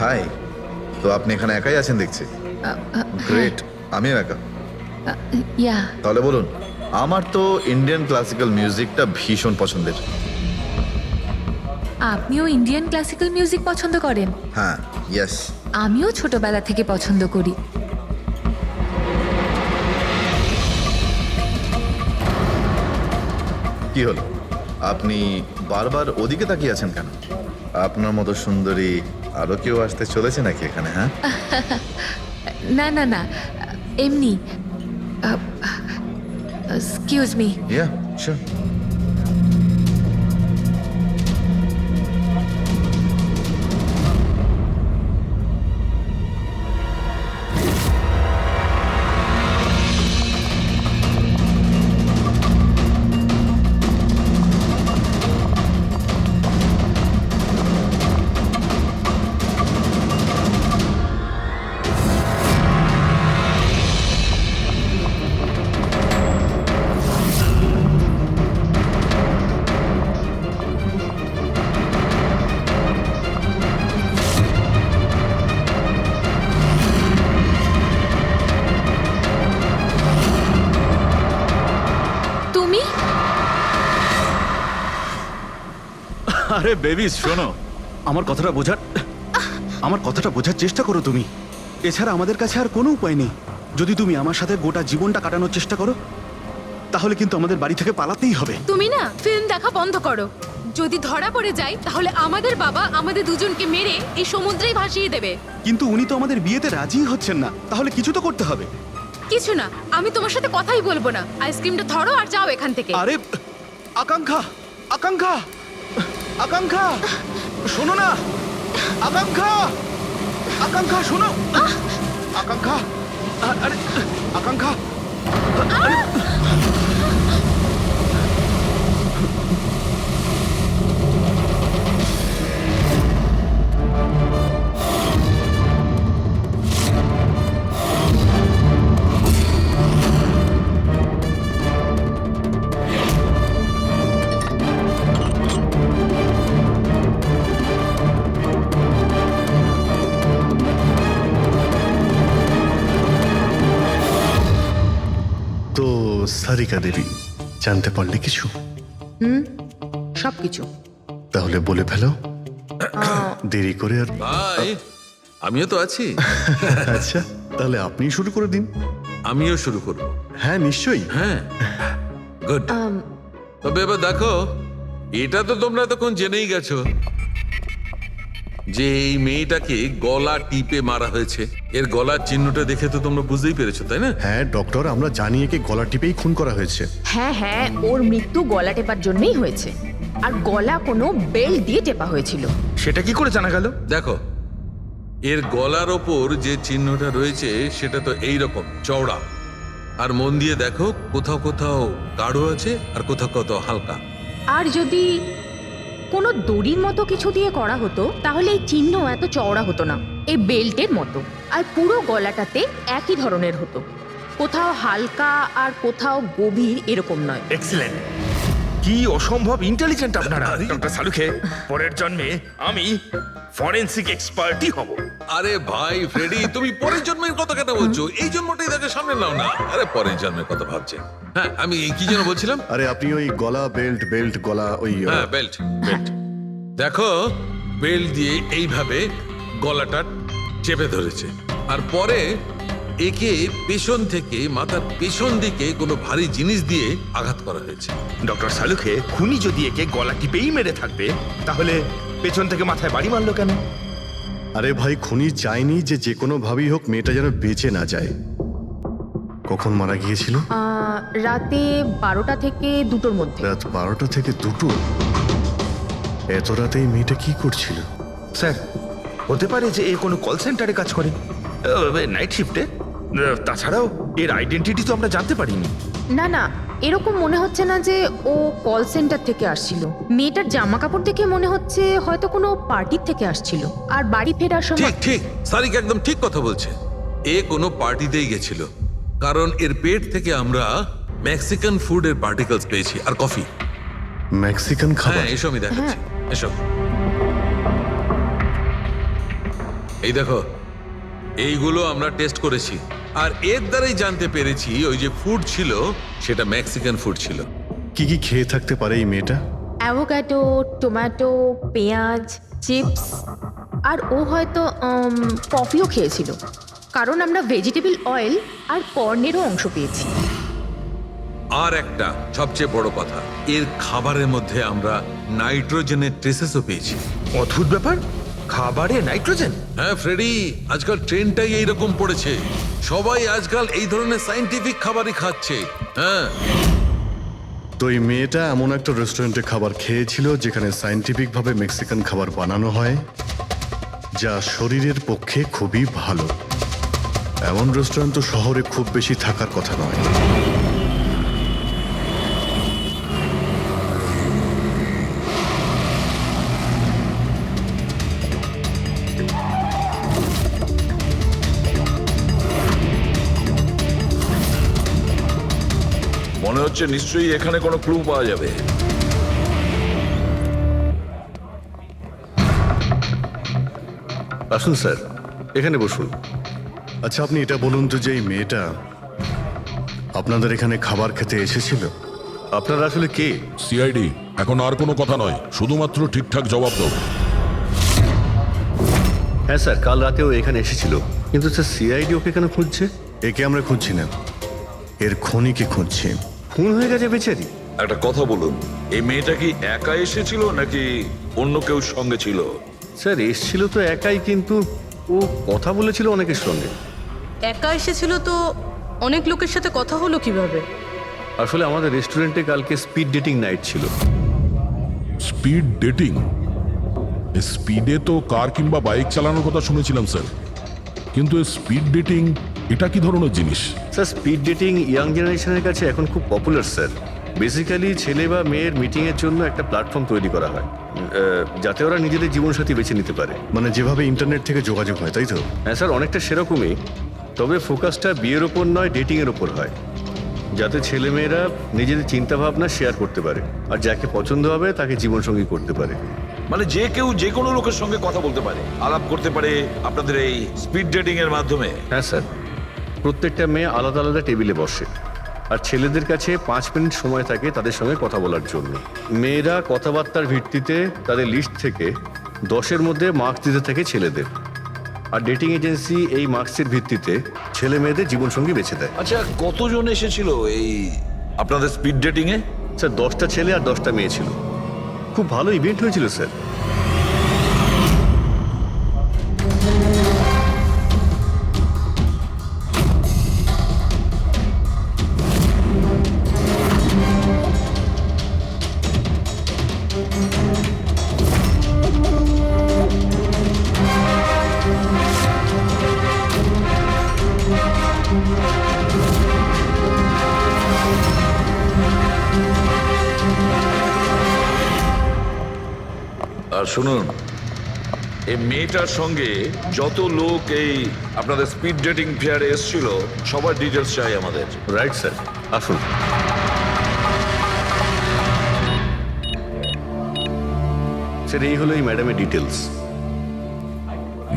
High. তো আপনি এখানে একাই আছেন দেখছি। গ্রেট। আমিও একা। ইয়া তাহলে বলুন, আমার তো ইন্ডিয়ান ক্লাসিক্যাল মিউজিকটা ভীষণ পছন্দের। আপনিও ইন্ডিয়ান ক্লাসিক্যাল মিউজিক পছন্দ করেন? হ্যাঁ, ইয়েস। আমিও ছোটবেলা থেকে পছন্দ করি। কি হলো, আপনি বারবার ওদিকে তাকিয়ে আছেন কেন? আপনার মতো সুন্দরী আরো কেউ আসতে চলেছে নাকি এখানে? হ্যাঁ, না না না, এমনি। Excuse me. Yeah sure. তুমি? আরে বেবি শোনো, আমার কথাটা বোঝার চেষ্টা করো তুমি। এছাড়া আমাদের কাছে আর কোনো উপায় নেই। যদি তুমি আমার সাথে গোটা জীবনটা কাটানোর চেষ্টা করো, তাহলে কিন্তু আমাদের বাড়ি থেকে পালাতেই হবে। তুমি না ফিল্ম দেখা বন্ধ করো। যদি ধরা পড়ে যায় তাহলে আমাদের বাবা আমাদের দুজনকে মেরে এই সমুদ্রেই ভাসিয়ে দেবে। কিন্তু উনি তো আমাদের বিয়েতে রাজি হচ্ছেন না, তাহলে কিছু তো করতে হবে। কিছু না, আমি তোমার সাথে কথাই বলবো না। আইসক্রিমটা ধরো আর যাও এখান থেকে। আরে আকাঙ্ক্ষা, আকাঙ্ক্ষা, আকাঙ্ক্ষা, শোনো না। আকাঙ্ক্ষা, আকাঙ্ক্ষা শোনো। আকাঙ্ক্ষা, আরে আকাঙ্ক্ষা, আরে তো সারিকা দেবী, জানতে পারলে কিছু? সবকিছু। তাহলে বলে ফেলো, দেরি করে আর। ভাই, আমিও তো আছি। আচ্ছা, তাহলে আপনি শুরু করে দিন। আমিও শুরু করব। হ্যাঁ নিশ্চয়ই। হ্যাঁ, গুড। তবে এবার দেখো, এটা তো তোমরা তখন জেনেই গেছো যে এই মেয়েটাকে গলা টিপে মারা হয়েছে। এর গলার চিহ্নটা দেখে তো তোমরা বুঝতেই পেরেছো, তাই না? হ্যাঁ ডক্টর, আমরা জানি একে গলা টিপেই খুন করা হয়েছে। হ্যাঁ হ্যাঁ, ওর মৃত্যু গলা টেপার জন্যই হয়েছে। আর গলা কোনো বেল্ট দিয়ে টেপা হয়েছিল। সেটা কি করে জানা গেল? দেখো, এর গলার ওপর যে চিহ্নটা রয়েছে সেটা তো এইরকম চওড়া। আর মন দিয়ে দেখো, কোথাও কোথাও গাঢ় আছে আর কোথাও কোথাও হালকা। আর যদি কোনো দড়ির মতো কিছু দিয়ে করা হতো তাহলে এই চিহ্ন এত চওড়া হতো না, এই বেল্টের মতো। আর পুরো গলাটাতে একই ধরনের হতো, কোথাও হালকা আর কোথাও গভীর, এরকম নয়। এক্সিলেন্ট। কি অসম্ভব ইন্টেলিজেন্ট আপনারা। ডক্টর সালুখে, পরের জন্মে আমি ফরেনসিক এক্সপার্টই হব। আরে ভাই ফ্রেডি, তুমি পরের জন্মের কথা কেন বলছো? এই জন্মটাই তাকে সামনে নাও না। আরে পরের জন্মের কথা ভাবছে। হ্যাঁ, আমি কি যেন বলছিলাম? আরে আপনি ওই গলা বেল্ট, বেল্ট গলা ওই হ্যাঁ, বেল্ট, বেল্ট। দেখো, বেল্ট দিয়ে এইভাবে গলাটা চেপে ধরেছে। আর পরে একে পেছন থেকে মাথার পেছন দিকে কোনো ভারী জিনিস দিয়ে আঘাত করা হয়েছে। ডক্টর সালুখে, খুনি যদি একে গলা টিপেই মেরে থাকবে তাহলে পেছন থেকে মাথায় বাড়ি মারলো কেন? আরে ভাই, খুনি চায়নি যে যে কোনো ভাবেই হোক মেয়েটা যেন বেঁচে না যায়। কখন মারা গিয়েছিল? রাতে 12টা থেকে 2টোর মধ্যে। রাত 12টা থেকে 2টো? এত রাতে এই মেয়েটা কি করছিল? স্যার, হতে পারে যে এ কোনো কল সেন্টারে কাজ করে, নাইট শিফটে। তাছাড়াও এর আইডেন্টিটি তো আমরা জানতে পারিনি। না না, এরকম মনে হচ্ছে না যে ও কল সেন্টার থেকে আসছিল। মেয়েটার জামা কাপড় দেখে মনে হচ্ছে হয়তো কোনো পার্টির থেকে আসছিল। আর বাড়ি ফেরার সময়। ঠিক ঠিক, সারিকা একদম ঠিক কথা বলছে। এ কোনো পার্টিতেই গেছিল, কারণ এর পেট থেকে আমরা মেক্সিকান ফুডের পার্টিকেলস পেয়েছি আর কফি। মেক্সিকান খাবার? হ্যাঁ, এসো আমি দেখাচ্ছি। এসো। এই দেখো, এইগুলো আমরা টেস্ট করেছি আর এর দ্বারাই জানতে পেরেছি ওই যে ফুড ছিল সেটা মেক্সিকান ফুড ছিল। কি কি খেয়ে থাকতে পারে এই মেয়েটা? অ্যাভোকাডো, টমেটো, পেঁয়াজ, চিপস, আর ও হয়তো কফিও খেয়েছিল, কারণ আমরা ভেজিটেবল অয়েল আর কর্নেরও অংশ পেয়েছি। আর একটা সবচেয়ে বড় কথা, এর খাবারের মধ্যে আমরা নাইট্রোজেনের ট্রেসেসও পেয়েছি। অদ্ভুত ব্যাপার, খাবারে নাইট্রোজেন। হ্যাঁ ফ্রেডি, আজকাল ট্রেন্ডটাই এইরকম পড়েছে, সবাই আজকাল এই ধরনের সায়েন্টিফিক খাবারই খাচ্ছে। হ্যাঁ, তো এই মেয়েটা এমন একটা রেস্টুরেন্টে খাবার খেয়েছিল যেখানে সায়েন্টিফিকভাবে মেক্সিকান খাবার বানানো হয়, যা শরীরের পক্ষে খুবই ভালো। এমন রেস্টুরেন্ট তো শহরে খুব বেশি থাকার কথা নয়। মনে হচ্ছে নিশ্চয়ই এখানে কোনো ক্লু পাওয়া যাবে। আসুন স্যার, এখানে বসুন। আচ্ছা, আপনি এটা বলুন তো যে এই মেয়েটা আপনাদের এখানে খাবার খেতে এসেছিল? আপনারা আসলে কে? সিআইডি। এখন আর কোনো কথা নয়, শুধুমাত্র ঠিকঠাক জবাব দাও। হ্যাঁ স্যার, কাল রাতেও এখানে এসেছিল, কিন্তু স্যার সিআইডি ওকে কেন খুঁজছে? একে আমরা খুঁজছি না, এর খুনিকে খুঁজছি। খুন হয়ে গেছে বেচারি। একটা কথা বলুন, এই মেয়েটা কি একা এসেছিল নাকি অন্য কেউ সঙ্গে ছিল? স্যার এসেছিল তো একাই, কিন্তু ও কথা বলেছিল অনেকের সঙ্গে। একা এসেছিল তো অনেক লোকের সাথে কথা হলো কিভাবে? আসলে আমাদের রেস্টুরেন্টে কালকে স্পিড ডেটিং নাইট ছিল। Speed dating? স্পিডে তো কার কিংবা বাইক চালানোর কথা শুনেছিলাম স্যার, কিন্তু স্পিড ডেটিং এটা কি ধরনের জিনিস? স্যার স্পিড ডেটিং ইয়াং জেনারেশনের কাছে এখন খুব পপুলার স্যার। বেসিক্যালি ছেলে বা মেয়ের মিটিংয়ের জন্য একটা প্ল্যাটফর্ম তৈরি করা হয়, যাতে ওরা নিজেদের জীবনসাথী বেছে নিতে পারে। মানে যেভাবে ইন্টারনেট থেকে যোগাযোগ হয়, তাই তো? হ্যাঁ স্যার, অনেকটা সেরকমই, তবে ফোকাসটা বিয়ের ওপর নয়, ডেটিংয়ের ওপর হয়, যাতে ছেলেমেয়েরা নিজেদের চিন্তাভাবনা শেয়ার করতে পারে আর যাকে পছন্দ হবে তাকে জীবনসঙ্গী করতে পারে। মানে যে কেউ যে কোনো লোকের সঙ্গে কথা বলতে পারে, আলাপ করতে পারে আপনাদের এই স্পিড ডেটিং এর মাধ্যমে? হ্যাঁ স্যার, প্রত্যেকটা মেয়ে আলাদা আলাদা টেবিলে বসে আর ছেলেদের কাছে 5 মিনিট সময় থাকে তাদের সঙ্গে কথা বলার জন্য। মেয়েরা কথাবার্তার ভিত্তিতে তাদের লিস্ট থেকে 10-এর মধ্যে মার্কস দিতে থাকে ছেলেদের, আর ডেটিং এজেন্সি এই মার্কসের ভিত্তিতে ছেলে মেয়েদের জীবনসঙ্গী বেছে দেয়। আচ্ছা, কতজন এসেছিল এই আপনাদের স্পিড ডেটিং এ? স্যার 10টা ছেলে আর 10টা মেয়ে ছিল। খুব ভালো ইভেন্ট হয়েছিল স্যার। আর শুনুন, এই মেয়েটার সঙ্গে যত লোক এই আপনাদের স্পিড ডেটিং ফেয়ারে এসেছিল সবার ডিটেলস চাই আমাদের। রাইট স্যার, আসুন। স্যার এই হলো এই ম্যাডামের ডিটেলস।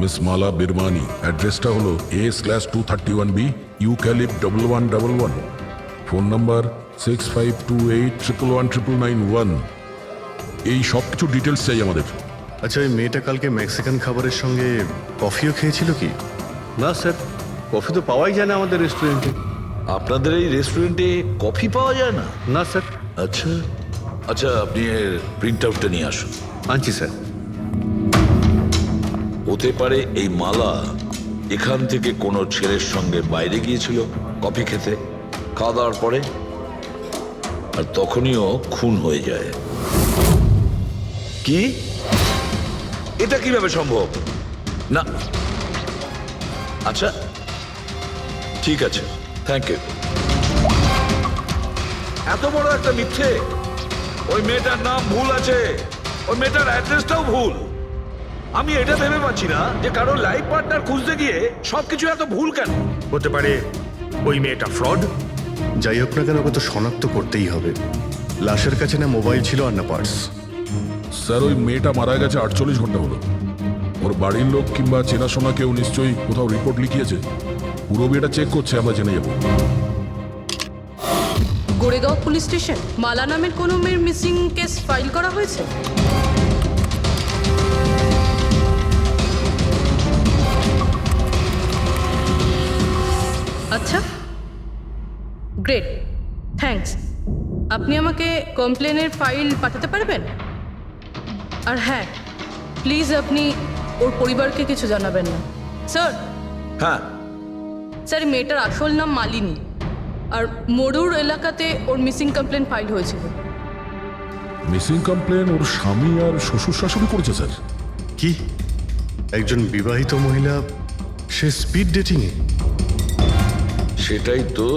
মিস মালা বিরমানি, অ্যাড্রেসটা হলো A/231B ইউক্যালিপ 1111, ফোন নাম্বার 6528119991। এই সব কিছু ডিটেলস চাই আমাদের। আচ্ছা, ওই মেয়েটা কালকে মেক্সিকান খাবারের সঙ্গে কফিও খেয়েছিল কি? না স্যার, কফি তো পাওয়াই যায় না আমাদের রেস্টুরেন্টে। আপনাদের এই রেস্টুরেন্টে কফি পাওয়া যায় না? না স্যার। আচ্ছা আচ্ছা, আপনি এর প্রিন্ট আউটটা নিয়ে আসুন। আনছি স্যার। হতে পারে এই মালা এখান থেকে কোনো ছেলের সঙ্গে বাইরে গিয়েছিল কফি খেতে, খাওয়া দাওয়ার পরে, আর তখনই ও খুন হয়ে যায়। কি? এটা কিভাবে সম্ভব? না, আচ্ছা ঠিক আছে, থ্যাংক ইউ। এত বড় একটা মিথ্যে! ওই মেয়েটার নাম ভুল আছে, ওই মেয়েটার অ্যাড্রেসটাও ভুল। আমি এটা ভেবে পাচ্ছি না যে কারো লাইফ পার্টনার খুঁজতে গিয়ে সবকিছু এত ভুল কেন হতে পারে। ওই মেয়েটা ফ্রড। যাই হোক না কেন, ওকে তো শনাক্ত করতেই হবে। লাশের কাছে না মোবাইল ছিল আর না পার্স। স্যার, ওই মেয়েটা মারা গেছে 48 ঘন্টা হলো। ওর বাড়ির লোক কিংবা চেনাশোনা কেউ নিশ্চয়ই কোথাও রিপোর্ট লিখিয়েছে। পুরো বিয়েটা চেক করছে, আমরা জেনে যাবো। গোরেগাঁও পুলিশ স্টেশন মালা নামের কোনো মেয়ের মিসিং কেস ফাইল করা হয়েছে? আচ্ছা, গ্রেট, থ্যাঙ্কস। আপনি আমাকে কমপ্লেনের ফাইল পাঠাতে পারবেন? আর হ্যাঁ, প্লিজ আপনি ওর পরিবারকে কিছু জানাবেন না। স্যার, হ্যাঁ, স্যার এই মেয়েটার আসল নাম মালিনী, আর মরুর এলাকাতে ওর মিসিং কমপ্লেন ফাইল হয়েছিল। মিসিং কমপ্লেন ওর স্বামী আর শ্বশুর শাশুড়ি করেছে স্যার। কি একজন বিবাহিত মহিলা সে স্পিড ডেটিং এ? সেটাই তো।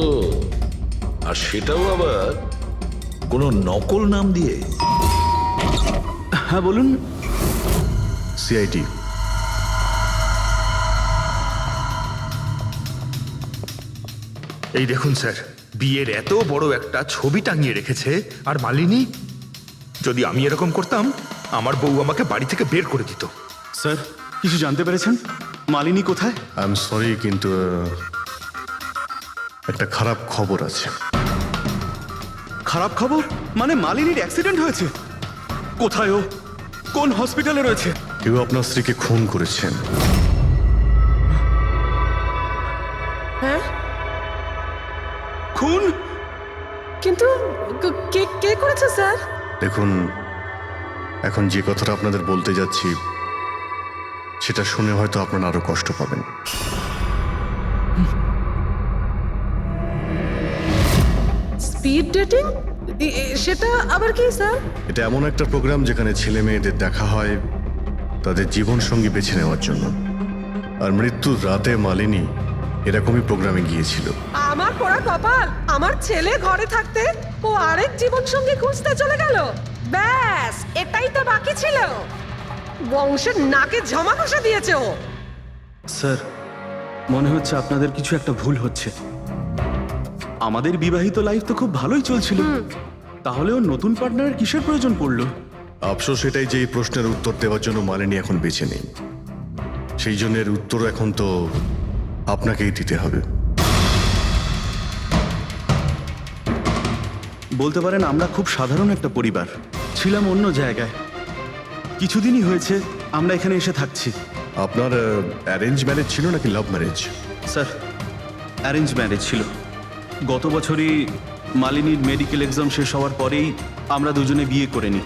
আর সেটাও আবার কোনো নকল নাম দিয়ে। হ্যাঁ বলুন। সিআইডি। এই দেখুন স্যার, বিয়ের এত বড় একটা ছবি টাঙিয়ে রেখেছে। আর মালিনী, যদি আমি এরকম করতাম আমার বউ আমাকে বাড়ি থেকে বের করে দিত। স্যার, কিছু জানতে পেরেছেন? মালিনী কোথায়? আই এম সরি, কিন্তু একটা খারাপ খবর আছে। খারাপ খবর? মানে মালিনীর অ্যাক্সিডেন্ট হয়েছে? কোথায় ও? কোন হসপিটালে রয়েছে? কেউ আপনার স্ত্রীকে খুন করেছেন। হ্যাঁ, খুন? কিন্তু কে কে করেছে স্যার? দেখুন, এখন যে কথাটা আপনাদের বলতে যাচ্ছি সেটা শুনে হয়তো আপনারা আরো কষ্ট পাবেন। Speed dating? সেটা আবার কি স্যার? এটা এমন একটা প্রোগ্রাম যেখানে ছেলে মেয়েদের দেখা হয় তাদের জীবন সঙ্গী বেছে নেওয়ার জন্য। আর মৃত্যুর রাতে মালিনী এরকমই প্রোগ্রামে গিয়েছিল। আমার পোড়া কপাল, আমার ছেলে ঘরে থাকতে ও আরেক জীবন সঙ্গী খুঁজতে চলে গেল। ব্যাস, এটাই তো বাকি ছিল। বংশের নাকে ঝমা কষা দিয়েছে ও। স্যার, মনে হচ্ছে আপনাদের কিছু একটা ভুল হচ্ছে। আমাদের বিবাহিত লাইফ তো খুব ভালোই চলছিল, তাহলে ওর নতুন পার্টনারের কিসের প্রয়োজন পড়লো? আফসোস এটাই যে এই প্রশ্নের উত্তর দেওয়ার জন্য মালিনী এখন বেঁচে নেই। সেই জন্য এর উত্তর এখন তো আপনাকেই দিতে হবে। বলতে পারেন আমরা খুব সাধারণ একটা পরিবার, ছিলাম অন্য জায়গায়। কিছুদিনই হয়েছে আমরা এখানে এসে থাকছি। আপনার অ্যারেঞ্জ ম্যারেজ ছিল নাকি love marriage? Sir, arrange marriage ছিল। গত বছরই মালিনীর মেডিকেল এক্সাম শেষ হওয়ার পরেই আমরা দুজনে বিয়ে করে নিই।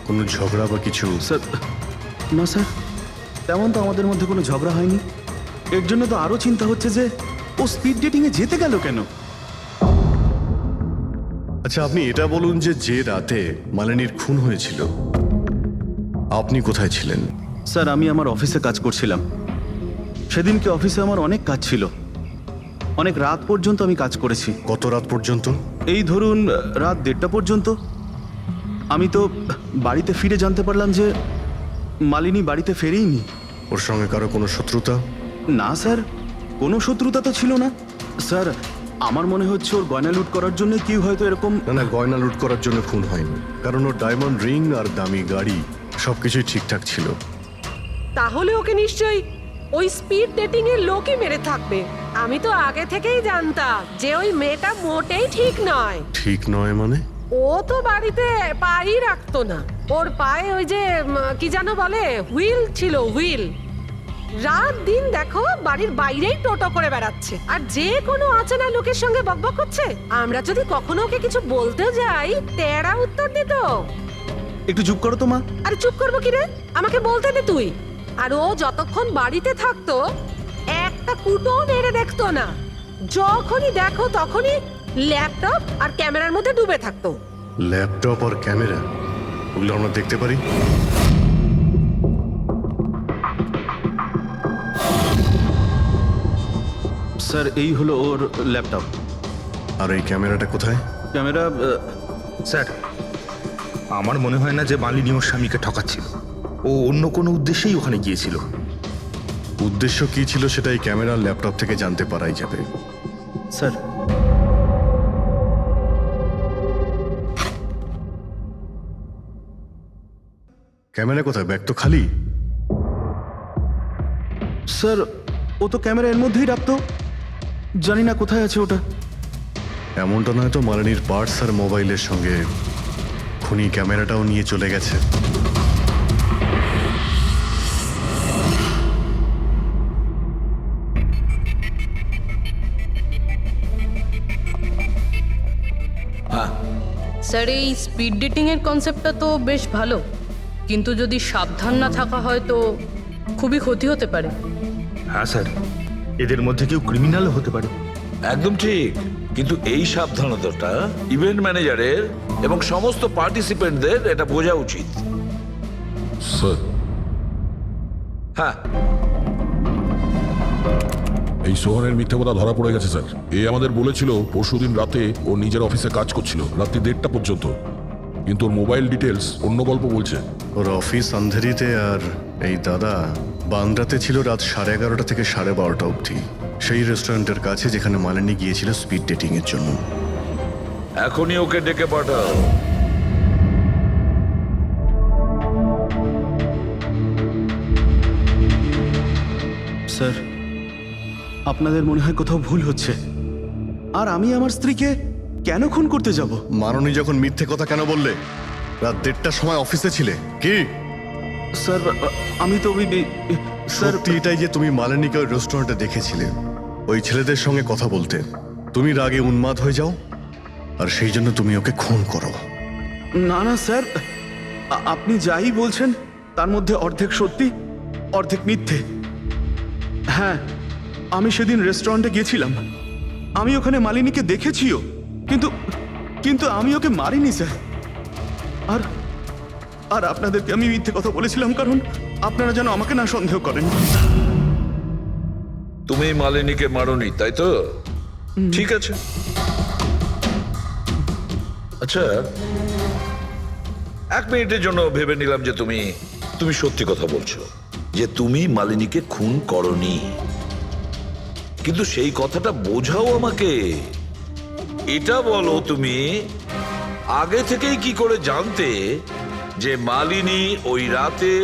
কোনো ঝগড়া বা কিছু? স্যার, না স্যার, তেমন তো আমাদের মধ্যে কোনো ঝগড়া হয়নি। এর জন্য তো আরও চিন্তা হচ্ছে যে ও স্পিড ডেটিংয়ে যেতে গেল কেন। আচ্ছা, আপনি এটা বলুন যে যে রাতে মালিনীর খুন হয়েছিল আপনি কোথায় ছিলেন? স্যার, আমি আমার অফিসে কাজ করছিলাম। সেদিনকে অফিসে আমার অনেক কাজ ছিল, অনেক রাত পর্যন্ত আমি কাজ করেছি। কত রাত পর্যন্ত? এই ধরুন রাত 1:30 পর্যন্ত। আমি তো বাড়িতে ফিরে জানতে পারলাম যে মালিনী বাড়িতে ফেরেইনি। ওর সঙ্গে কারো কোনো শত্রুতা? না স্যার, কোনো শত্রুতা তো ছিল না। স্যার, আমার মনে হচ্ছে ওর গয়না লুট করার জন্য কেউ হয়তো এরকম। না, গয়না লুট করার জন্য খুন হয়নি, কারণ ওর ডায়মন্ড রিং আর দামি গাড়ি সবকিছুই ঠিকঠাক ছিল। তাহলে ওকে নিশ্চয়ই ওই স্পিড ডেটিং এর লোকই মেরে থাকবে। আমি তো আগে থেকেই জানতাম যে ওই মেয়েটা মোটেই ঠিক নয়। ঠিক নয় মানে? ও তো বাড়িতে পাই রাখতো না। ওর পায়ে ওই যে কি যেন বলে, হুইল ছিল, হুইল। রাত দিন দেখো বাড়ির বাইরেই টোটো করে বেড়াচ্ছে, আর যে কোনো অচেনা লোকের সঙ্গে বকবক করছে। আমরা যদি কখনো ওকে কিছু বলতে যাই, তেরা উত্তর দিত। একটু চুপ করো তো মা। আরে চুপ করবো কি রে, আমাকে বলতে দে তুই। আর ও যতক্ষণ বাড়িতে থাকতো একটা কুটো মেরে দেখতো না। যখনই দেখো তখনই ল্যাপটপ আর ক্যামেরার মধ্যে ডুবে থাকতো। ল্যাপটপ আর ক্যামেরা, ওগুলো আমরা দেখতে পারি? স্যার, এই হলো ওর ল্যাপটপ। আর এই ক্যামেরাটা কোথায়? ক্যামেরা? স্যার, আমার মনে হয় না যে মালিনী ওর স্বামীকে ঠকাচ্ছিল। ও অন্য কোনো উদ্দেশ্যেই ওখানে গিয়েছিল। উদ্দেশ্য কি ছিল সেটা এই ক্যামেরার ল্যাপটপ থেকে জানতে পারাই যাবে। স্যার, ক্যামেরা কোথায়? ব্যাগ তো খালি। স্যার ও তো ক্যামেরা এর মধ্যেই রাখতো, জানি না কোথায় আছে ওটা। এমনটা নয় তো মালিনীর পার্টস আর মোবাইলের সঙ্গে খুনি ক্যামেরাটাও নিয়ে চলে গেছে? স্যার এই স্পিড ডেটিং এর কনসেপ্টটা তো বেশ ভালো, কিন্তু যদি সাবধান না থাকা হয় তো খুবই ক্ষতি হতে পারে। হ্যাঁ স্যার, এদের মধ্যে কেউ ক্রিমিনালও হতে পারে। একদম ঠিক, কিন্তু এই সাবধানতাটা ইভেন্ট ম্যানেজারের এবং সমস্ত পার্টিসিপেন্টদের এটা বোঝা উচিত। স্যার, হ্যাঁ, এই সোহানের মিথ্যে কথা ধরা পড়ে গেছে স্যার। এ আমাদের বলেছিল পরশুদিন রাতে ও নিজের অফিসে কাজ করছিল রাত্রি 1:30 পর্যন্ত, কিন্তু ওর মোবাইল ডিটেলস অন্য গল্প বলছে। ওর অফিস আন্ধেরিতে আর এই দাদা বান্দ্রাতে ছিল রাত 11:30 থেকে 12:30 অবধি, সেই রেস্টুরেন্টের কাছে যেখানে মালিনী গিয়েছিল স্পিড ডেটিং এর জন্য। এখনই ওকে ডেকে পাঠাও। স্যার, আপনাদের মনে হয় কোথাও ভুল হচ্ছে। আর আমি আমার স্ত্রীকে কেন খুন করতে যাব? মাননী যখন মিথ্যে কথা কেন বললে? রাত 1:30টার সময় অফিসে ছিলে কি? স্যার আমি তো স্যার সত্যি এটাই যে তুমি মালিনীকে ওই রেস্টুরেন্টে দেখেছিলে ওই ছেলেদের সঙ্গে কথা বলতে। তুমি রাগে উন্মাদ হয়ে যাও আর সেই জন্য তুমি ওকে খুন করো। না না স্যার, আপনি যাই বলছেন তার মধ্যে অর্ধেক সত্যি অর্ধেক মিথ্যে। হ্যাঁ, আমি সেদিন রেস্টুরেন্টে গিয়েছিলাম, আমি ওখানে মালিনীকে দেখেছিও, কিন্তু কিন্তু আমি ওকে মারিনি স্যার। আর আর আপনাদেরকে আমি মিথ্যে কথা বলেছিলাম কারণ আপনারা যেন আমাকে না সন্দেহ করেন। তুমি মালিনীকে মারোনি, তাই তো? ঠিক আছে। আচ্ছা, 1 মিনিটের জন্য ভেবে নিলাম যে তুমি সত্যি কথা বলছো, যে তুমি মালিনীকে খুন করনি, কিন্তু সেই কথাটা বোঝাও আমাকে। এটা বলো, তুমি আগে থেকেই কি করে জানতে যে মালিনী ওই রাতে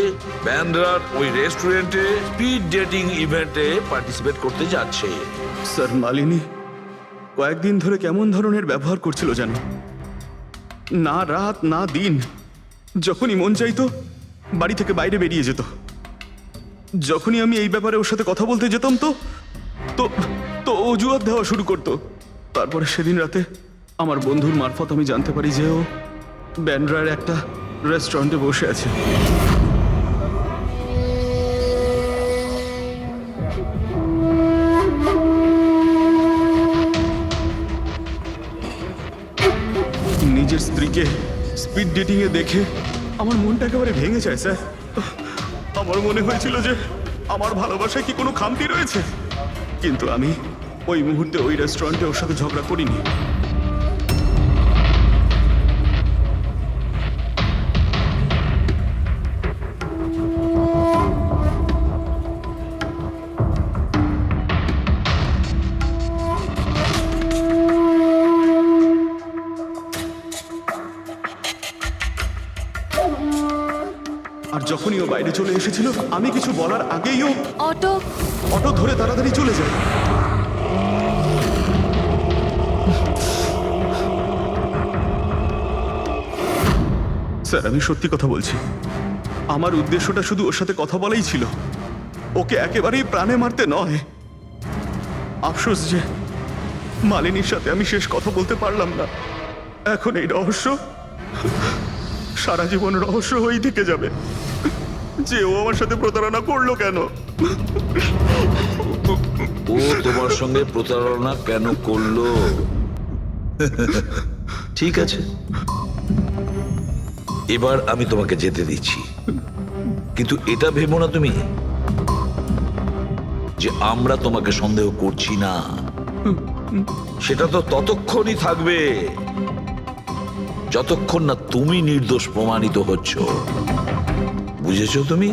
ব্যান্ড্রার ওই রেস্টুরেন্টে স্পিড ডেটিং ইভেন্টে পার্টিসিপেট করতে যাচ্ছে? স্যার, মালিনী কয়েকদিন ধরে কেমন ধরনের ব্যবহার করছিল জানো? না রাত না দিন, যখনই মন চাইতো বাড়ি থেকে বাইরে বেরিয়ে যেত। যখনই আমি এই ব্যাপারে ওর সাথে কথা বলতে যেতাম তো তো তো অজুহাত দেওয়া শুরু করতো। তারপরে সেদিন রাতে আমার বন্ধুর মারফত আমি জানতে পারি যে ও ব্যান্ড্রার একটা রেস্টুরেন্টে বসে আছে। নিজের স্ত্রীকে স্পিড ডেটিং এ দেখে আমার মনটা একেবারে ভেঙে যায় স্যার। আমার মনে হয়েছিল যে আমার ভালোবাসায় কি কোনো খামতি রয়েছে, কিন্তু আমি ওই মুহূর্তে ওই রেস্টুরেন্টে ওর সাথে ঝগড়া করিনি। আর যখনই ও বাইরে চলে এসেছিল আমি কিছু বলার আগেই ও অটো ধরে তাড়াতাড়ি চলে যায়। স্যার, আমি সত্যি কথা বলছি, আমার উদ্দেশ্যটা শুধু ওর সাথে কথা বলাই ছিল, ওকে একেবারেই প্রাণে মারতে নয়। আফসোস যে মালিনীর সাথে আমি শেষ কথা বলতে পারলাম না। এখন এই রহস্য সারা জীবন রহস্য হয়েই থেকে যাবে যে ও আমার সাথে প্রতারণা করলো কেন। ও তোমার সঙ্গে প্রতারণা কেন করলো? ঠিক আছে, এবার আমি তোমাকে যেতে দিচ্ছি, কিন্তু এটা ভেবো না তুমি যে আমরা তোমাকে সন্দেহ করছি না। সেটা তো ততক্ষণই থাকবে যতক্ষণ না তুমি নির্দোষ প্রমাণিত হচ্ছ। বুঝেছো তুমি?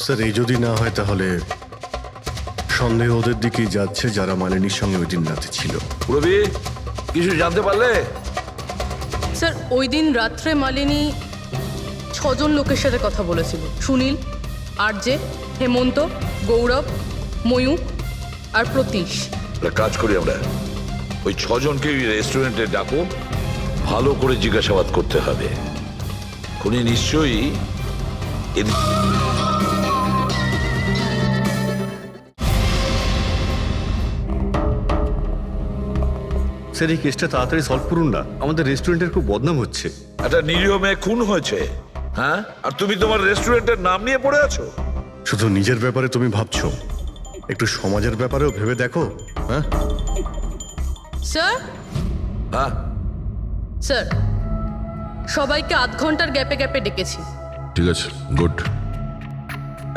স্যার, এই যদি না হয় তাহলে সন্দেহ ওদের দিকেই যাচ্ছে যারা মালিনীর সঙ্গে ওই দিন রাতে ছিল। রবি কিছু জানতে পারলে? স্যার ওই দিন রাত্রে মালিনী 6 জন লোকের সাথে কথা বলেছিল। সুনীল, আরজে, হেমন্ত, গৌরব, ময়ূক আর প্রতীশ। একটা কাজ করি আমরা, ওই 6 জনকে রেস্টুরেন্টে ডাকো, ভালো করে জিজ্ঞাসাবাদ করতে হবে। খুনি নিশ্চয়ই স্যার এই কেসটা তাড়াতাড়ি সলভ করুন না, আমাদের রেস্টুরেন্টের খুব বদনাম হচ্ছে। একটা নিরীহ মেয়ে খুন হয়েছে, হ্যাঁ, আর তুমি তোমার রেস্টুরেন্টের নাম নিয়ে পড়ে আছো। শুধু নিজের ব্যাপারে তুমি ভাবছো, একটু সমাজের ব্যাপারেও ভেবে দেখো। হ্যাঁ স্যার, হ্যাঁ স্যার সবাইকে আধ ঘন্টার গ্যাপে গ্যাপে ডেকেছি। ঠিক আছে, গুড।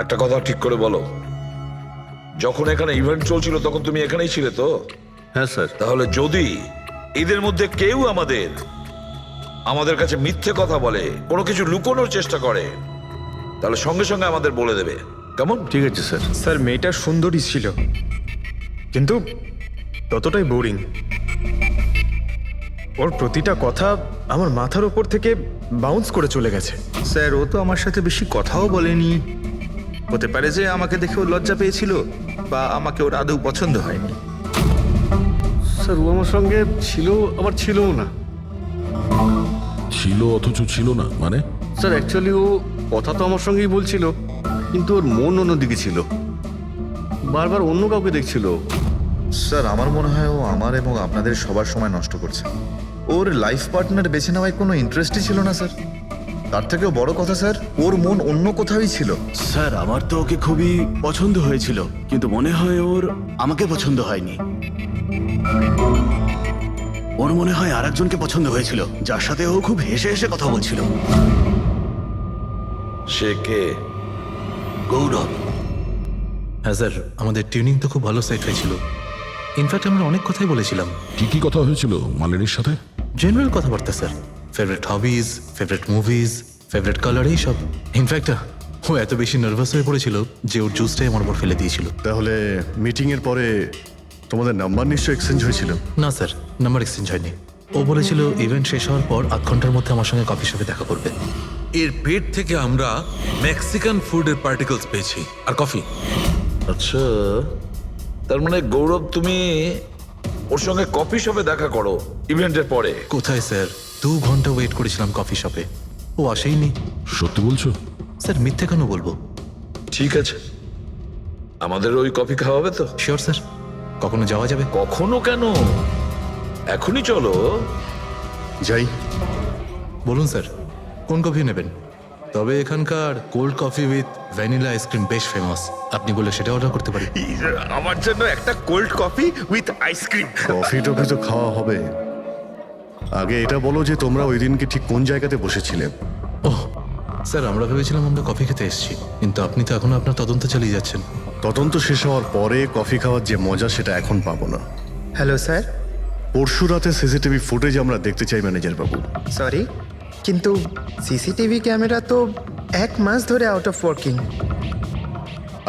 একটা কথা ঠিক করে বলো, যখন এখানে ইভেন্ট চলছিল তখন তুমি এখানেই ছিলে তো? হ্যাঁ স্যার। তাহলে যদি এদের মধ্যে কেউ আমাদের কাছে মিথ্যে কথা বলে, কোনো কিছু লুকোনোর চেষ্টা করে, তাহলে সঙ্গে সঙ্গে আমাদের বলে দেবে, কেমন? ঠিক আছে স্যার। স্যার মেয়েটা সুন্দরী ছিল, কিন্তু ততটাই বোরিং। ওর প্রতিটা কথা আমার মাথার উপর থেকে বাউন্স করে চলে গেছে। স্যার ও তো আমার সাথে বেশি কথাও বলেনি। হতে পারে যে আমাকে দেখে ও লজ্জা পেয়েছিল, বা আমাকে ওর আদৌ পছন্দ হয়নি। স্যার ও আমার সঙ্গে ছিল, আবার ছিলও না। ছিল অথচ ছিল না মানে? স্যার অ্যাকচুয়ালি ও কথা তো আমার সঙ্গেই বলছিল, কিন্তু ওর মন অন্যদিকে ছিল, বারবার অন্য কাউকে দেখছিল। স্যার আমার মনে হয় ও আমার এবং আপনাদের সবার সময় নষ্ট করছে। ওর লাইফ পার্টনার বেছে নেওয়ায় কোনো ইন্টারেস্টই ছিল না স্যার। তার থেকেও বড় কথা স্যার, ওর মন অন্য কোথাওই ছিল। স্যার আমার তো ওকে খুবই পছন্দ হয়েছিল, কিন্তু মনে হয় ওর আমাকে পছন্দ হয়নি। ওর মনে হয় আরেকজনকে পছন্দ হয়েছিল, যার সাথে ও খুব হেসে হেসে কথা বলছিল। সে কে? গৌরব। হ্যাঁ স্যার, আমাদের টিউনিং তো খুব ভালো সেট হয়েছিল। ইনফ্যাক্ট আমরা অনেক কথাই বলেছিলাম। কি কি কথা হয়েছিল মালিনীর সাথে? জেনারেল কথাবার্তা sir, favourite hobbies, favourite movies, favourite colour, এইসব। ইনফ্যাক্ট ও এত বেশি নার্ভাস হয়ে পড়েছিল যে ওর জুসটাই আমার উপর ফেলে দিয়েছিল। তাহলে মিটিং এর পরে তোমাদের নাম্বার নিশ্চয়ই এক্সচেঞ্জ হয়েছিল? না স্যার, নাম্বার এক্সচেঞ্জ হয়নি। ও বলেছিল ইভেন্ট শেষ হওয়ার পর 8 ঘন্টার মধ্যে আমার সঙ্গে কফি শপে দেখা করবে। এর পেট থেকে আমরা মেক্সিকান ফুডের পার্টিকেলস পেয়েছি, আর কফি। আচ্ছা, তার মানে গৌরব তুমি ওর সঙ্গে কফি শপে দেখা করো ইভেন্টের পরে? কোথায় স্যার, 2 ঘন্টা ওয়েট করেছিলাম কফি শপে, ও আসেইনি। সত্যি বলছো? স্যার মিথ্যে কেন বলবো? ঠিক আছে, আমাদের ওই কফি খাওয়াবে তো? শিওর স্যার, কখনো যাওয়া যাবে? কখনো কেন, এখনই চলো। যাই। বলুন স্যার, কোন কফি নেবেন? তবে এখানকার cold coffee with vanilla ice cream বেশ ফেমাস, আপনি বলে সেটা অর্ডার করতে পারি। আমার জন্য একটা cold coffee with ice cream. Coffee toffee তো খাওয়া হবে, আগে এটা বলো যে তোমরা ওই দিনকে ঠিক কোন জায়গাতে বসেছিলে? ওহ স্যার, আমরা ভেবেছিলাম আমরা কফি খেতে এসেছি, কিন্তু আপনি তো এখনো আপনার তদন্ত চালিয়ে যাচ্ছেন। তদন্ত শেষ হওয়ার পরে কফি খাওয়ার যে মজা সেটা এখন পাবো না। Hello sir. পরশু রাতে সিসিটিভি ফুটেজ আমরা দেখতে চাই ম্যানেজার বাবু। সরি, কিন্তু সিসিটিভি ক্যামেরা তো 1 মাস ধরে আউট অফ ওয়ার্কিং।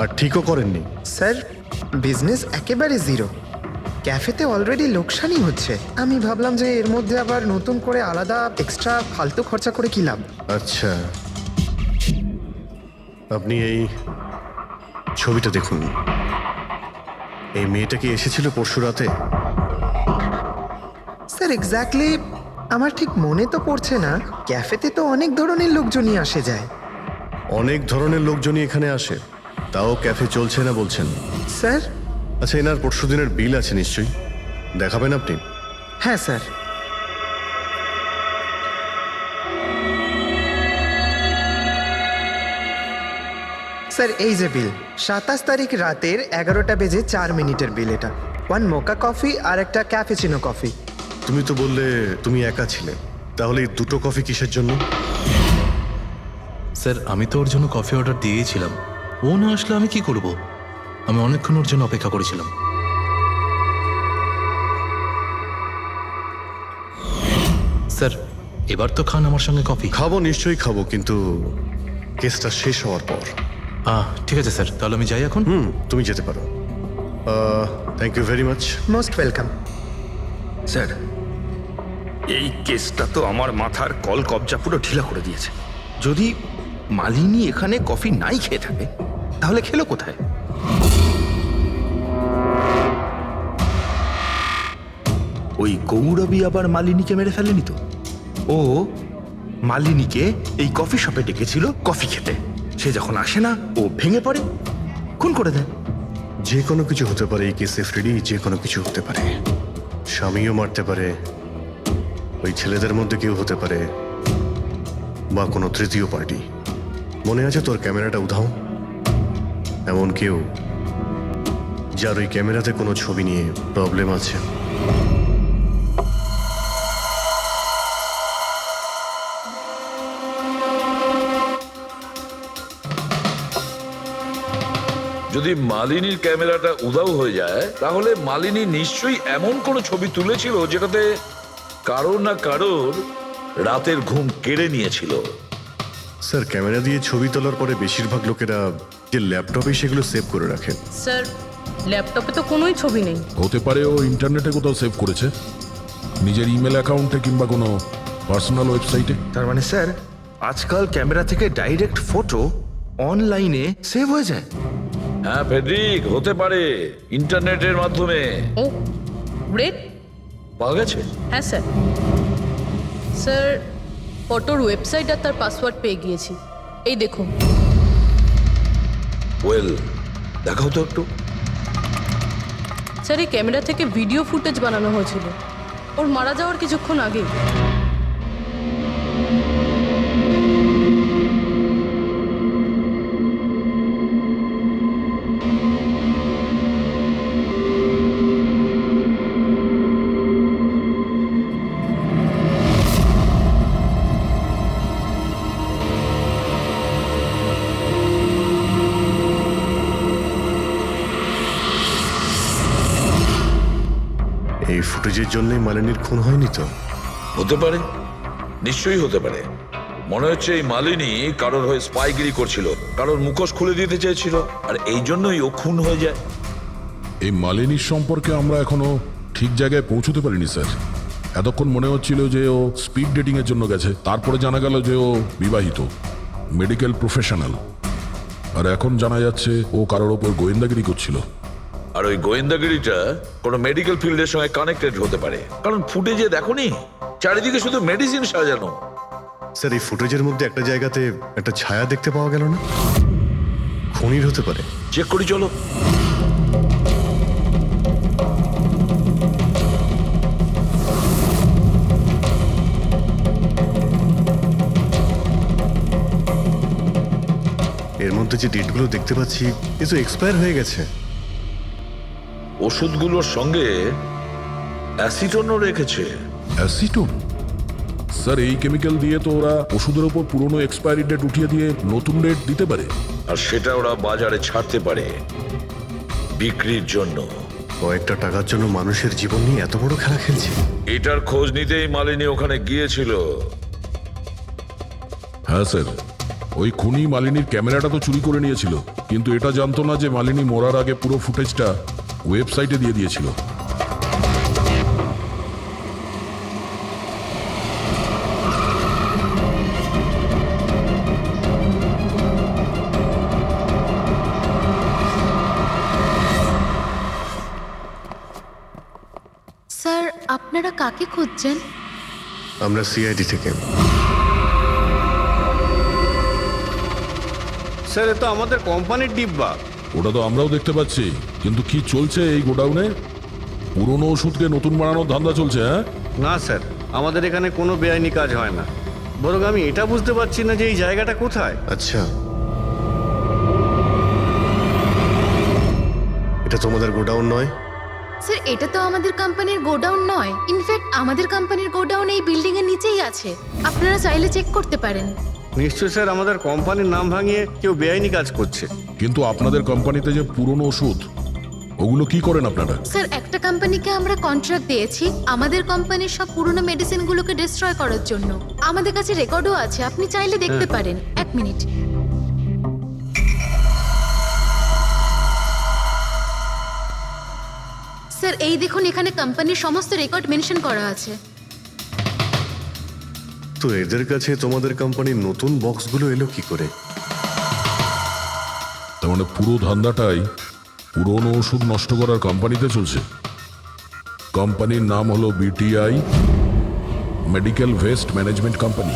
আর ঠিকও করেননি? স্যার বিজনেস একেবারে জিরো, ক্যাফেতে অলরেডি লোকসানই হচ্ছে। আমি ভাবলাম যে এর মধ্যে আবার নতুন করে আলাদা এক্সট্রা ফালতু খরচা করে কি লাভ। আচ্ছা, আপনি এই ছবিটা দেখুন। এই মেয়েটা কি এসেছিল পরশু রাতে? স্যার এক্স্যাক্টলি আমার ঠিক মনে তো পড়ছে না। ক্যাফেতে তো অনেক ধরনের লোকজনই আসে যায়। অনেক ধরনের লোকজনই এখানে আসে, তাও ক্যাফে চলছে না বলছেন? স্যার আচ্ছা, এনার পরশু দিনের বিল আছে নিশ্চয়ই, দেখাবেন আপনি? হ্যাঁ স্যার। স্যার এই যে বিল, 27 তারিখ রাতের 11টা বেজে 4 মিনিটের বিল এটা। 1 মোকা কফি আর একটা ক্যাফেচিনো কফি। তুমি তো বললে তুমি একা ছিলে, তাহলে এই 2টো কফি কিসের জন্য? স্যার আমি তো ওর জন্য কফি অর্ডার দিয়েছিলাম, ও না আসলে আমি কি করব? আমি অনেকক্ষণ ওর জন্য অপেক্ষা করেছিলাম। স্যার এবার তো খান আমার সঙ্গে কফি। খাবো, নিশ্চয়ই খাবো, কিন্তু কেসটা শেষ হওয়ার পর। ঠিক আছে স্যার, তাহলে আমি যাই এখন। তুমি যেতে পারো। Thank you very much. Most welcome. Sir, এই কেসটা তো আমার মাথার কল কবজা পুরো ঢিলা করে দিয়েছে। যদি মালিনী এখানে কফি নাই খেয়ে থাকে তাহলে খেলো কোথায়? ওই গৌরবী আবার মালিনীকে মেরে ফেলেনি তো? ও মালিনীকে এই কফি শপে ডেকেছিল কফি খেতে, সে যখন আসে না ও ভেঙে পড়ে, খুন করে দেয়। যে কোনো কিছু হতে পারে এই কেসে ফ্রেডি, যে কোনো কিছু হতে পারে। স্বামীও মারতে পারে, ওই ছেলেদের মধ্যে কেউ হতে পারে, বা কোনো তৃতীয় পার্টি। মনে আছে তোর ক্যামেরাটা উধাও? এমন কেউ যার ওই ক্যামেরাতে কোনো ছবি নিয়ে প্রবলেম আছে। যদি মালিনীর ক্যামেরাটা উধাও হয়ে যায় তাহলে মালিনী নিশ্চয়ই এমন কোনো ছবি তুলেছিল যেটাতে কারোর না কারোর রাতের ঘুম কেড়ে নিয়েছিল। স্যার, ক্যামেরা দিয়ে ছবি তোলার পরে বেশিরভাগ লোকেরা যে ল্যাপটপে সেগুলো সেভ করে রাখে। স্যার, ল্যাপটপে তো কোনোই ছবি নেই। হতে পারে ও ইন্টারনেটে কোথাও সেভ করেছে, নিজের ইমেল অ্যাকাউন্টে কিংবা কোনো পার্সোনাল ওয়েবসাইটে। তার মানে স্যার, আজকাল ক্যামেরা থেকে ডাইরেক্ট ফটো অনলাইনে সেভ হয়ে যায়। হ্যাঁ ফেডরিক, হতে পারে ইন্টারনেটের মাধ্যমে। ও গ্রেট। পাওয়া গেছে? হ্যাঁ স্যার। স্যার, ফটোর ওয়েবসাইট আর তার পাসওয়ার্ড পেয়ে গিয়েছি। এই দেখুন। ওয়েল, দেখাও তো একটু। স্যার, এই ক্যামেরা থেকে ভিডিও ফুটেজ বানানো হয়েছিল ওর মারা যাওয়ার কিছুক্ষণ আগে। এই ফুটেজের জন্যই মালিনীর খুন হয়নি তো? হতে পারে, নিশ্চয়ই হতে পারে। মনে হচ্ছে এই মালিনী কারোর হয়ে স্পাইগিরি করছিল, কারোর মুখোশ খুলে দিতে চেয়েছিল, আর এই জন্যই ও খুন হয়ে যায়। এই মালিনীর সম্পর্কে আমরা এখনো ঠিক জায়গায় পৌঁছতে পারিনি স্যার। এতক্ষণ মনে হচ্ছিল যে ও স্পিড ডেটিং এর জন্য গেছে, তারপরে জানা গেল যে ও বিবাহিত, মেডিকেল প্রফেশনাল, আর এখন জানা যাচ্ছে ও কারোর ওপর গোয়েন্দাগিরি করছিল। আর ওই গোয়েন্দাগিরিটা কোনো মেডিকেল ফিল্ডের সঙ্গে কানেক্টেড হতে পারে, কারণ ফুটেজে দেখোনি চারিদিকে শুধু মেডিসিন সাজানো। স্যার, এই ফুটেজের মধ্যে একটা জায়গাতে একটা ছায়া দেখতে পাওয়া গেল না? খুনির হতে পারে। চেক করি চলো। এর মধ্যে যে ডেটগুলো দেখতে পাচ্ছি এ তো এক্সপায়ার হয়ে গেছে। ওষুধগুলোর সঙ্গে অ্যাসিটনও রেখেছে। অ্যাসিটোন? স্যার, এই কেমিক্যাল দিয়ে তো ওরা ওষুধের ওপর পুরনো এক্সপায়ারি ডেট উঠিয়ে দিয়ে নতুন ডেট দিতে পারে, আর সেটা ওরা বাজারে ছাড়তে পারে বিক্রির জন্য। কয়েকটা টাকার জন্য মানুষের জীবন নিয়ে এত বড় খেলা খেলছে। এটার খোঁজ নিতেই মালিনী ওখানে গিয়েছিল। হ্যাঁ স্যার, ওই খুনি মালিনীর ক্যামেরাটা তো চুরি করে নিয়েছিল, কিন্তু এটা জানতো না যে মালিনী মরার আগে পুরো ফুটেজটা ওয়েবসাইটে দিয়ে দিয়েছিল। স্যার, আপনারা কাকে খুঁজছেন? আমরা সিআইডি থেকে। স্যার, এ তো আমাদের কোম্পানির ডিব্বা। ওটা তো আমরাও দেখতে পাচ্ছি, কিন্তু কি চলছে এই গোডাউনে? পুরনো ওষুধকে নতুন বানানোর ধান্দা চলছে? হ্যাঁ না স্যার, আমাদের এখানে কোনো বেআইনি কাজ হয় না। বরং আমি এটা বুঝতে পারছি না যে এই জায়গাটা কোথায়। আচ্ছা, এটা তোমাদের গোডাউন নয়? স্যার, এটা তো আমাদের কোম্পানির গোডাউন নয়। ইনফ্যাক্ট আমাদের কোম্পানির গোডাউন এই বিল্ডিং এর নিচেই আছে। আপনারা চাইলে চেক করতে পারেন। নিশ্চয় স্যার, আমাদের কোম্পানির নাম ভাঙিয়ে কেউ বেআইনি কাজ করছে। কিন্তু আপনাদের কোম্পানিতে যে পুরনো ওষুধ, ওগুলো কি করেন আপনারা? স্যার, একটা কোম্পানিকে আমরা কন্ট্রাক্ট দিয়েছি আমাদের কোম্পানির সব পুরনো মেডিসিনগুলোকে ডিস্ট্রয় করার জন্য। আমাদের কাছে রেকর্ডও আছে, আপনি চাইলে দেখতে পারেন। এক মিনিট। স্যার এই দেখুন, এখানে কোম্পানির সমস্ত রেকর্ড মেনশন করা আছে। তো এদের কাছে তোমাদের কোম্পানির নতুন বক্সগুলো এলো কি করে? তার মানে পুরো ধান্দাটাই পুরনো ওষুধ নষ্ট করার কোম্পানিতে চলছে। কোম্পানির নাম হলো BTI medical waste management company.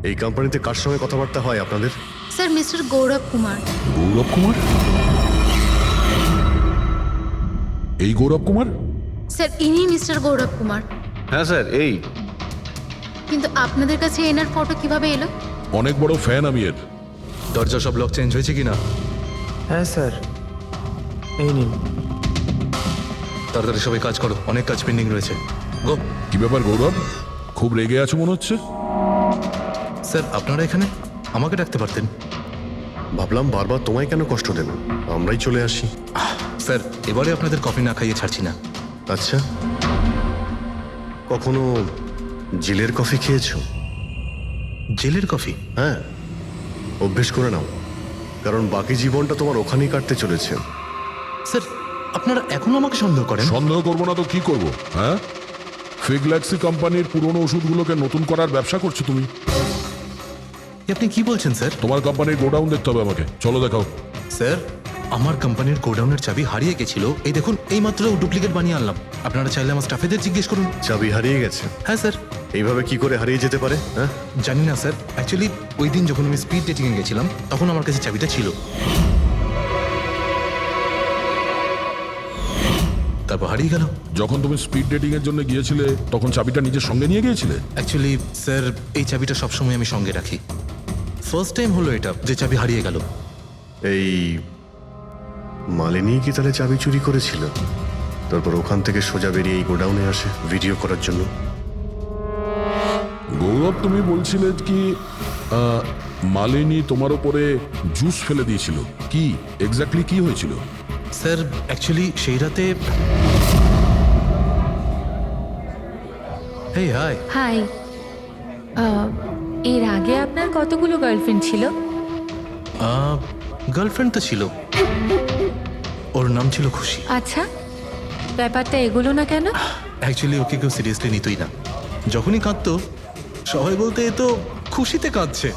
এই কোম্পানিতে কার সঙ্গে কথাবার্তা হয় আপনাদের? স্যার মিস্টার গৌরব কুমার। গৌরব কুমার? এই গৌরব কুমার? স্যার ইনি মিস্টার গৌরব কুমার। হ্যাঁ স্যার, এই। কিন্তু আপনাদের কাছে এনার ফটো কিভাবে এলো? অনেক বড় ফ্যান আমি এর। দরজা সব লক চেঞ্জ হয়েছে কিনা? হ্যাঁ স্যার, এই নিন। তাড়াতাড়ি সবাই কাজ করো, অনেক কাজ পেন্ডিং রয়েছে। গো। কি ব্যাপার গৌরব, খুব রেগে আছো মনে হচ্ছে? স্যার আপনারা এখানে আমাকে ডাকতে পারতেন। ভাবলাম বারবার তোমায় কেন কষ্ট দেব, আমরাই চলে আসি। স্যার এবারে আপনাদের কফি না খাইয়ে ছাড়ছি না। আচ্ছা, কখনো জেলের কফি খেয়েছো? জেলের কফি? হ্যাঁ, অভ্যেস করে নাও, কারণ বাকি জীবনটা তোমার ওখানেই কাটতে চলেছে। স্যার আপনারা এখনো আমাকে সন্দেহ করেন? সন্দেহ করবো না তো কি করবো? হ্যাঁ, ফিগল্যাক্সি কোম্পানির পুরনো ওষুধগুলোকে নতুন করার ব্যবসা করছো তুমি। আপনি কি বলছেন স্যার? তোমার কোম্পানির গোডাউন দেখতে হবে আমাকে, চলো দেখাও। স্যার আমার কোম্পানির গোডাউনের চাবি হারিয়ে গেছিল, এই দেখুন এই মাত্র ডুপ্লিকেট বানিয়ে আনলাম। আপনারা চাইলে আমার স্টাফেদের জিজ্ঞেস করুন। চাবি হারিয়ে গেছে? হ্যাঁ স্যার। এইভাবে কি করে হারিয়ে যেতে পারে? হ্যাঁ জানি না স্যার, অ্যাকচুয়ালি ওই দিন যখন আমি স্পিড ডেটিংয়ে গেছিলাম তখন আমার কাছে চাবিটা ছিল। তারপর হারিয়ে গেল। যখন তুমি স্পিড ডেটিং এর জন্য গিয়েছিলে তখন চাবিটা নিজের সঙ্গে নিয়ে গিয়েছিলে? অ্যাকচুয়ালি স্যার এই চাবিটা সবসময় আমি সঙ্গে রাখি। ফার্স্ট টাইম হলো এটা যে চাবি হারিয়ে গেল। এই মালিনী কি তাহলে চাবি চুরি করেছিল, তারপর ওখান থেকে সোজা বেরিয়ে এই গোডাউনে আসে ভিডিও করার জন্য? গৌরব, তুমি বলছিলে কি মালিনী তোমার উপরে জুস ফেলে দিয়েছিল, কি এক্স্যাক্টলি কি হয়েছিল? স্যার অ্যাকচুয়ালি সেই রাতে হেই হাই। হাই। এর আগে আপনার কতগুলো গার্লফ্রেন্ড ছিল? গার্লফ্রেন্ড তো ছিল, ওর নাম ছিল খুশি। আচ্ছা, ব্যাপারটা এগুলো না কেন? অ্যাকচুয়ালি ওকে কেউ সিরিয়াসলি নিতই না। যখনই কাঁদতো সবাই বলতে এ তো খুশিতে কাঁদছে।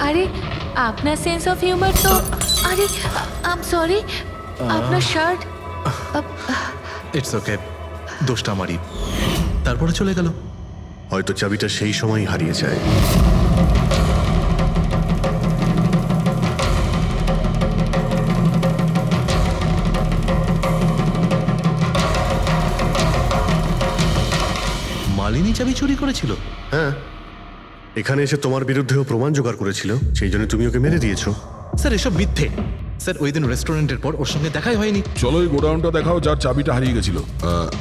আরে আপনার সেন্স অফ হিউমার তো, আরে আই এম সরি, আপনার শার্ট। ইটস ওকে, দোষটা আমারই। তারপরে চলে গেল। হয়তো চাবিটা সেই সময় হারিয়ে যায়। মালিনী চাবি চুরি করেছিল? হ্যাঁ, এখানে এসে তোমার বিরুদ্ধেও প্রমাণ জোগাড় করেছিল, সেই জন্য তুমি ওকে মেরে দিয়েছো। স্যার এসব মিথ্যে। স্যার ওই দিন রেস্টুরেন্টের পর ওর সঙ্গে দেখাই হয়নি। চলো এই গোডাউনটা দেখাও যার চাবিটা হারিয়ে গেছিল।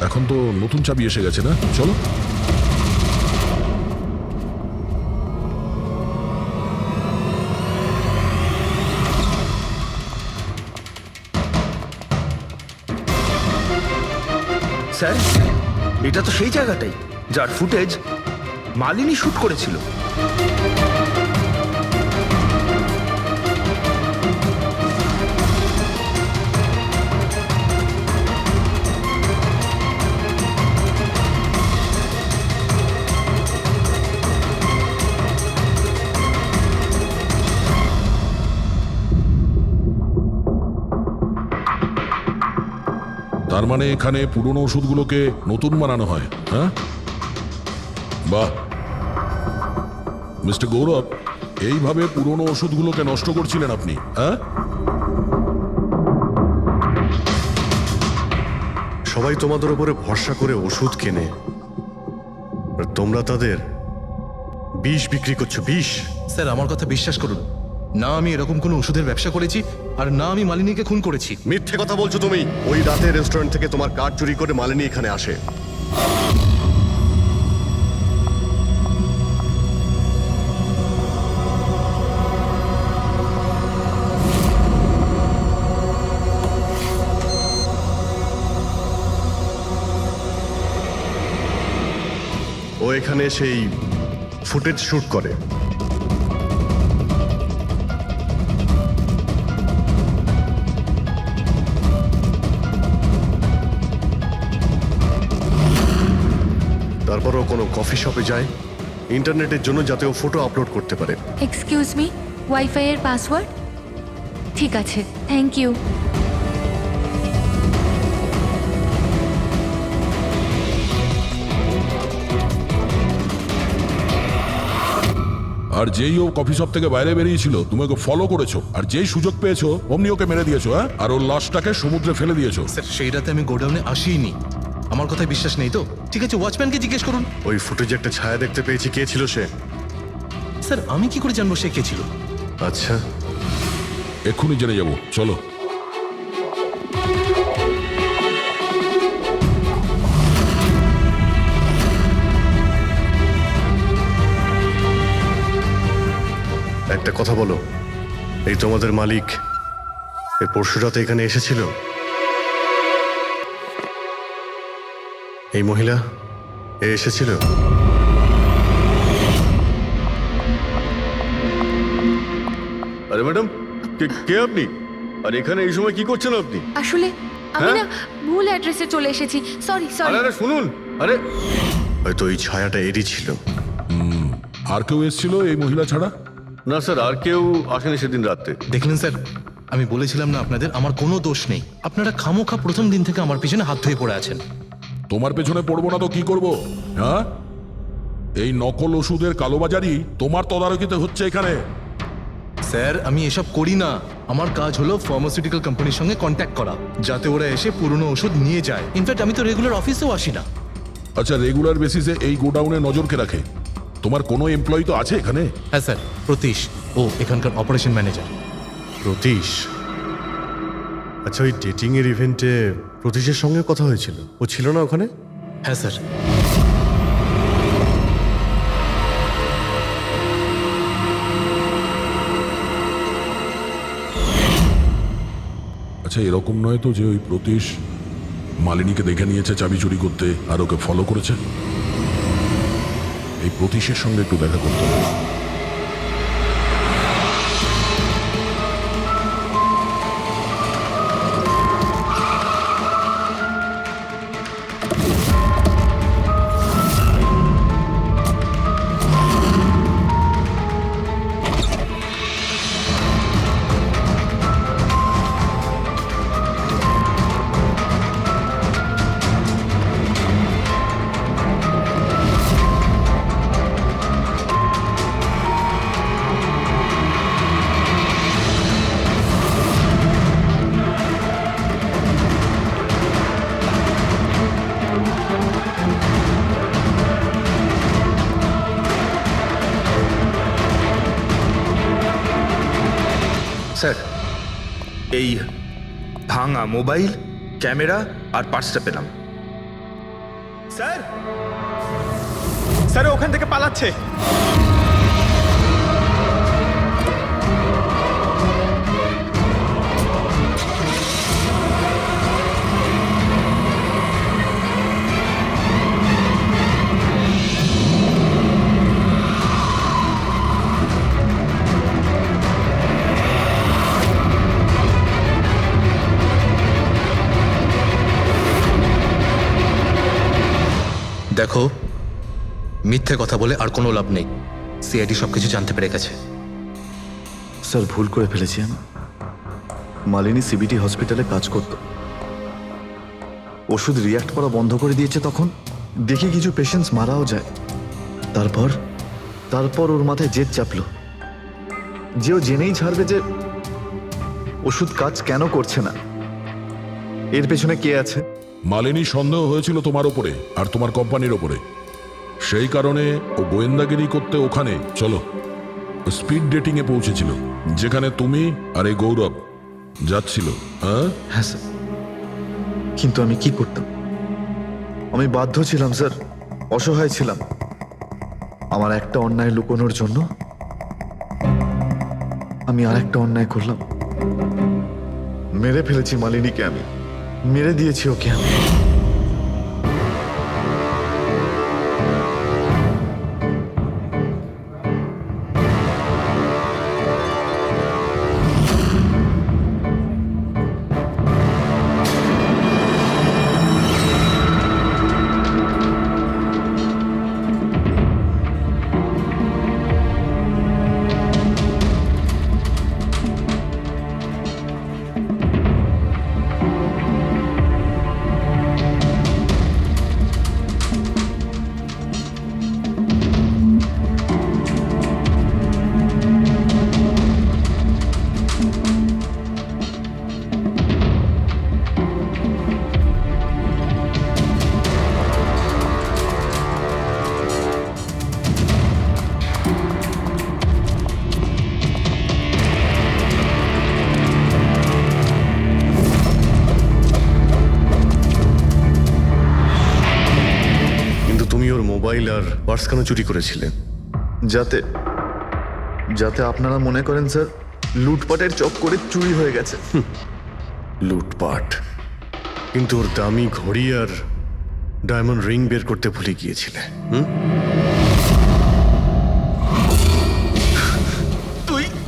এখন তো নতুন চাবি এসে গেছে না, চলো। স্যার এটা তো সেই জায়গাটাই যার ফুটেজ মালিনী শুট করেছিল। তার মানে এখানে পুরনো ওষুধগুলোকে নতুন বানানো হয়, হ্যাঁ? বাহ মিস্টার গৌরব, এইভাবে পুরনো ওষুধগুলোকে নষ্ট করছিলেন আপনি, হ্যাঁ? সবাই তোমাদের উপরে ভরসা করে ওষুধ কেনে, আর তোমরা তাদের বিষ বিক্রি করছো। বিষ? স্যার আমার কথা বিশ্বাস করুন, না আমি এরকম কোনো ওষুধের ব্যবসা করেছি, আর না আমি মালিনীকে খুন করেছি। মিথ্যে কথা বলছো তুমি। ওই রাতে রেস্টুরেন্ট থেকে তোমার কার্ড চুরি করে মালিনী এখানে আসে। ও এখানে সেই ফুটেজ শুট করে। ধরো কোনো কফি শপে যায় ইন্টারনেটের জন্য যাতে ও ফটো আপলোড করতে পারে। এক্সকিউজ মি, ওয়াইফাই এর পাসওয়ার্ড? ঠিক আছে, থ্যাংক ইউ। আর যেই ও কফি শপ থেকে বাইরে বেরিয়েছিল তুমি ওকে ফলো করেছো, আর যেই সুযোগ পেয়েছো অমনি ওকে মেরে দিয়েছো, হ্যাঁ? আর ওর লাশটাকে সমুদ্রে ফেলে দিয়েছো। স্যার সেই রাতে আমি গোডাউনে আসিনি, আমার কথায় বিশ্বাস নেই তো? ঠিক আছে, ওয়াচম্যানকে জিজ্ঞেস করুন। ওই ফুটেজে একটা ছায়া দেখতে পেয়েছি, কে ছিল সে? স্যার আমি কি করে জানবো সে কে ছিল? আচ্ছা, এক্ষুনি জেনে যাবো, চলো। একটা কথা বলো, এই তোমাদের মালিক এই পরশু রাতে এখানে এসেছিল? এই মহিলা এসেছিল? আরে ম্যাডাম, কে আপনি? আর এখানে এই সময় কি করছেন আপনি? আসলে আমি না ভুল অ্যাড্রেসে চলে এসেছি, সরি সরি। আরে শুনুন, আরে হয়তো এই ছায়াটা এরই ছিল। আর কেউ এসেছিল এই মহিলা ছাড়া? না স্যার, আর কেউ আসেনি সেদিন রাতে। দেখলেন স্যার, আমি বলেছিলাম না আপনাদের আমার কোনো দোষ নেই। আপনারা খামোখা প্রথম দিন থেকে আমার পিছনে হাত ধুয়ে পড়ে আছেন। তোমার পেছনে পড়বো না তো কি করব? হ্যাঁ, এই নকল ওষুধের কালোবাজারি তোমার তদারকিতে হচ্ছে এখানে। স্যার আমি এসব করি না, আমার কাজ হলো ফার্মাসিউটিক্যাল কোম্পানির সঙ্গে কন্ট্যাক্ট করা, যাতে ওরা এসে পুরনো ওষুধ নিয়ে যায়। ইনফ্যাক্ট আমি তো রেগুলার অফিসেও আসি না। আচ্ছা, রেগুলার বেসিসে এই গোডাউনে নজর কে রাখে? তোমার কোনো এমপ্লয়ি তো আছে এখানে? হ্যাঁ স্যার, প্রতীশ, ও এখানকার অপারেশন ম্যানেজার। প্রতীশ? আচ্ছা, ওই ডেটিং এর ইভেন্টে প্রতীশের সঙ্গে কথা হয়েছিল, ও ছিল না ওখানে? হ্যাঁ স্যার। আচ্ছা, এরকম নয় তো যে ওই প্রতীশ মালিনীকে দেখে নিয়েছে চাবি চুরি করতে আর ওকে ফলো করেছে? এই প্রতীশের সঙ্গে একটু দেখা করতে হবে। স্যার, এই ভাঙা মোবাইল, ক্যামেরা আর পার্সটা পেলাম। স্যার, স্যার ওখান থেকে পালাচ্ছে। দেখো, মিথ্যে কথা বলে আর কোনো লাভ নেই। সিআইডি সবকিছু জানতে পেরে গেছে। স্যার, ভুল করে ফেলেছি আমি। মালিনী সিবিটি হসপিটালে কাজ করত, ওষুধ রিয়াক্ট করা বন্ধ করে দিয়েছে। তখন দেখি কিছু পেশেন্টস মারাও যায়। তারপর ওর মাথায় জেদ চাপলো যে ও জেনেই ছাড়বে যে ওষুধ কাজ কেন করছে না, এর পেছনে কে আছে। মালিনী সন্দেহ হয়েছিল তোমার ওপরে আর তোমার কোম্পানির ওপরে, সেই কারণে ও গোয়েন্দাগিরি করতে ওখানে চলো স্পিড ডেটিং এ পৌঁছেছিল, যেখানে তুমি আর এই গৌরব যাচ্ছিল। হ্যাঁ স্যার, কিন্তু আমি কি করতাম? আমি বাধ্য ছিলাম স্যার, অসহায় ছিলাম। আমার একটা অন্যায় লুকোনোর জন্য আমি আর একটা অন্যায় করলাম। মেরে ফেলেছি মালিনীকে, আমি মেরে দিয়েছি ওকে আমি। পার্স কেন চুরি করেছিলে? যাতে যাতে আপনারা মনে করেন স্যার লুটপাটের চক্করে চুরি হয়ে গেছে। লুটপাট? কিন্তু ওর দামি ঘড়ি আর ডায়মন্ড রিং বের করতে ভুলে গিয়েছিলে।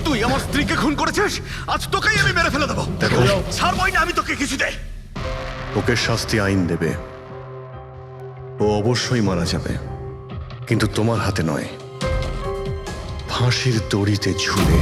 তুই আমার স্ত্রীকে খুন করেছিস, আজ তোকেই আমি মেরে ফেলে দেবো। দেখো, ছাড়বই না আমি তোকে কিছুতে। ওকে শাস্তি আইন দেবে, ও অবশ্যই মারা যাবে, কিন্তু তোমার হাতে নয়, ফাঁসির দড়িতে ঝুলে।